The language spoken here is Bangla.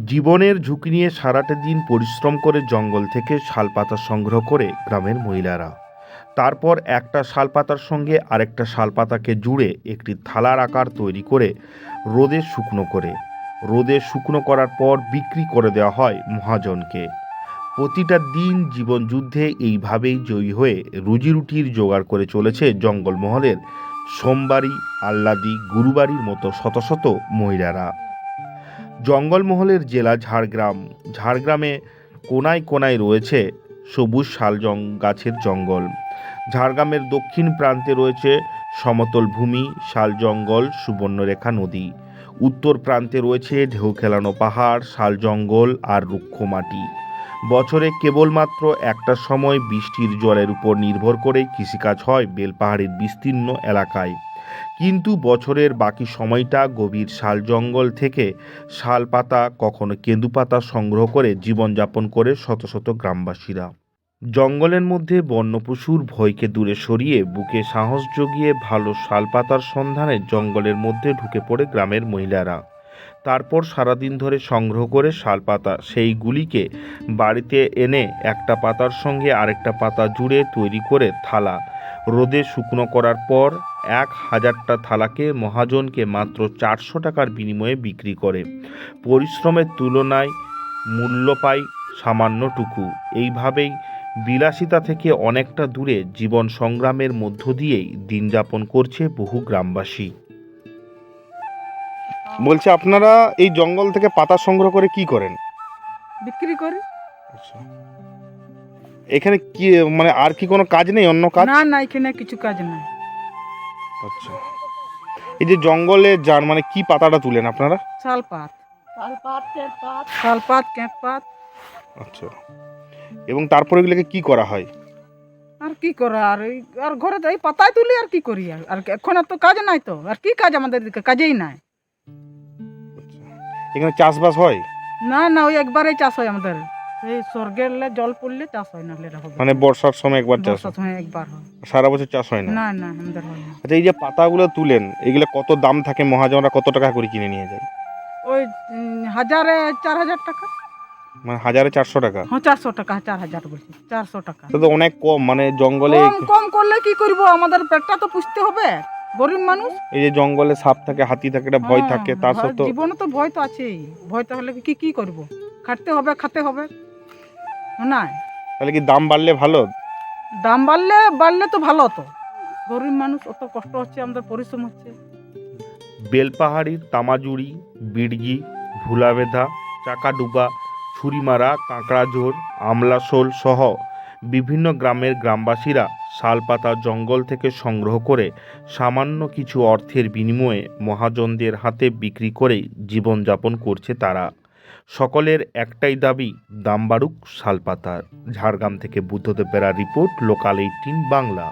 জীবনের ঝুঁকি নিয়ে সারাটা দিন পরিশ্রম করে জঙ্গল থেকে শালপাতা সংগ্রহ করে গ্রামের মহিলারা তারপর একটা শালপাতার সঙ্গে আরেকটা শালপাতাকে জুড়ে একটি থালার আকার তৈরি করে রোদে শুকনো করার পর বিক্রি করে দেওয়া হয় মহাজনকে। প্রতিটা দিন জীবন যুদ্ধে এইভাবেই জয়ী হয়ে রুজিরুটির জোগাড় করে চলেছে জঙ্গলমহলের সোমবাড়ি, আল্লাদি, গুরুবাড়ির মতো শত শত মহিলারা। জঙ্গলমহলের জেলা ঝাড়গ্রামে কোনায় কোনায় রয়েছে সবুজ শাল গাছের জঙ্গল। ঝাড়গ্রামের দক্ষিণ প্রান্তে রয়েছে সমতল ভূমি, শাল জঙ্গল, সুবর্ণরেখা নদী। উত্তর প্রান্তে রয়েছে ঢেউ খেলানো পাহাড়, শাল জঙ্গল আর রুক্ষ মাটি। বছরে কেবলমাত্র একটা সময় বৃষ্টির জলের উপর নির্ভর করে কৃষিকাজ হয় বেলপাহাড়ির বিস্তীর্ণ এলাকায়। কিন্তু বছরের বাকি সময়টা গভীর শাল জঙ্গল থেকে শাল পাতা, কখনো কেঁদু পাতা সংগ্রহ করে জীবনযাপন করে শত শত গ্রামবাসীরা। জঙ্গলের মধ্যে বন্যপশুর ভয়কে দূরে সরিয়ে বুকে সাহস জুগিয়ে ভালো শাল পাতার সন্ধানে জঙ্গলের মধ্যে ঢুকে পড়ে গ্রামের মহিলারা। তারপর সারাদিন ধরে সংগ্রহ করে শালপাতা সেইগুলিকে বাড়িতে এনে একটা পাতার সঙ্গে আরেকটা পাতা জুড়ে তৈরি করে থালা রোদে শুকনো করার পর 1000টা থালাকে মহাজনকে মাত্র 400 টাকার বিনিময়ে বিক্রি করে। পরিশ্রমের তুলনায় মূল্য পায় সামান্যটুকু। এইভাবেই বিলাসিতা থেকে অনেকটা দূরে জীবন সংগ্রামের মধ্য দিয়েই দিন যাপন করছে বহু গ্রামবাসী। বলছে, আপনারা এই জঙ্গল থেকে পাতা সংগ্রহ করে কি করেন? বিক্রি করি। আচ্ছা, এখানে কি মানে আর কি কোনো কাজ নেই, অন্য কাজ? না, এখানে কিছু কাজ নাই। আচ্ছা, এই যে জঙ্গলে যান মানে কি পাতাটা তুলেন আপনারা? শালপাত, কেঁক পাত। আচ্ছা, এবং তারপরে এগুলোকে কি করা হয়? আর কি করা, আর ঘরে এই পাতায় তুলি, আর কি করি? আর এখন তো কাজ নাই, তো আর কি কাজ আমাদের দিকে? কাজেই নাই। এখানে চাষবাস হয়? না, ওই একবারেই চাষ হয় আমাদের। এই স্বর্গের জল পড়লে চাষ হয়, না মানে বর্ষার সময় একবার চাষ হয়? সময় একবার হয়, সারা বছর চাষ হয় না? না আমাদের হয় না। আচ্ছা, এই যে পাতাগুলো তুলেন, এগুলো কত দাম থাকে? মহাজনরা কত টাকা করে কিনে নিয়ে যায়? ওই 4000 টাকা। মানে 1400 টাকা? হ্যাঁ, 400 টাকা, 4000 বলছি, 400 টাকা। তো অনেক কম। মানে জঙ্গলে কম করলে কি করবো, আমাদের পেটটা তো পুষতে হবে, গরিব মানুষ। এই যে জঙ্গলে সাপ থাকে, হাতি থাকে, একটা ভয় থাকে, তার সত্ত্বেও জীবনে তো ভয় তো আছেই। ভয় তাহলে কি করব? খাটতে হবে, খেতে হবে না। তাহলে কি দাম বাড়লে ভালো? দাম বাড়লে তো ভালো। তো গরিব মানুষ, অত কষ্ট হচ্ছে, আমাদের পরিশ্রম হচ্ছে। বেলপাহাড়ির তামাজুড়ি, বিড়গি, ভুলাবেধা, চাকাডুবা, ছুরিমারা, কাঁকড়াঝোর, আমলাশোল সহ বিভিন্ন গ্রামের গ্রামবাসীরা শালপাতা জঙ্গল থেকে সংগ্রহ করে সামান্য কিছু অর্থের বিনিময়ে মহাজনদের হাতে বিক্রি করেই জীবনযাপন করছে তারা। সকলের একটাই দাবি, দাম বাড়ুক শালপাতার। ঝাড়গ্রাম থেকে বুদ্ধদেব বেরার রিপোর্ট, লোকাল 18 বাংলা।